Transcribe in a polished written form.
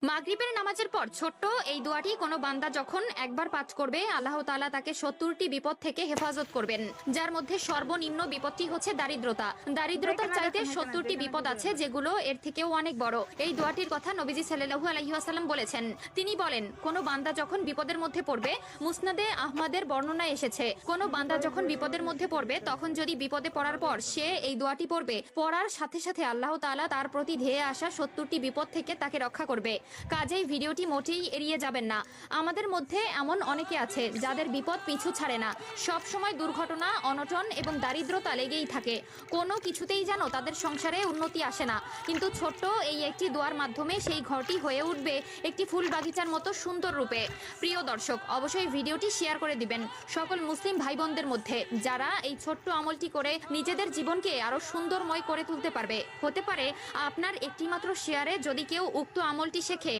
মাগরিবের নামাজের পর ছোট্ট এই দোয়াটি কোনো বান্দা যখন একবার পাঠ করবে, আল্লাহ তাআলা তাকে ৭০টি বিপদ থেকে হেফাজত করবেন, যার মধ্যে সর্বনিম্ন বিপদটি হচ্ছে দারিদ্রতা। দারিদ্রতার চাইতে ৭০টি বিপদ আছে যেগুলো এর থেকেও অনেক বড়। এই দোয়াটির কথা নবীজি সাল্লাল্লাহু আলাইহি ওয়াসাল্লাম বলেছেন। তিনি বলেন, কোনো বান্দা যখন বিপদের মধ্যে পড়বে, মুসনাদে আহমদের বর্ণনায় এসেছে, কোনো বান্দা যখন বিপদের মধ্যে পড়বে তখন যদি বিপদে পড়ার পর সে এই দোয়াটি পড়বে, পড়ার সাথে সাথে আল্লাহ তাআলা তার প্রতি ধেয়ে আসা ৭০টি বিপদ থেকে তাকে রক্ষা করবে। কাজেই ভিডিওটি মোটেই এড়িয়ে যাবেন না। আমাদের মধ্যে এমন অনেকে আছে যাদের বিপদ পিছু ছাড়ে না, সব সময় দুর্ঘটনা, অনটন এবং দারিদ্রতা লেগেই থাকে। কোনো কিছুতেই যেন তাদের সংসারে উন্নতি আসে না, কিন্তু ছোট্ট এই একটি দোয়ার মাধ্যমে সেই ঘরটি হয়ে উঠবে একটি ফুল বাগিচার মতো সুন্দর রূপে। প্রিয় দর্শক, অবশ্যই ভিডিওটি শেয়ার করে দিবেন সকল মুসলিম ভাই বোনদের মধ্যে, যারা এই ছোট্ট আমলটি করে নিজেদের জীবনকে আরো সুন্দরময় করে তুলতে পারবে। হতে পারে আপনার একটিমাত্র শেয়ারে যদি কেউ উক্ত আমলটি সে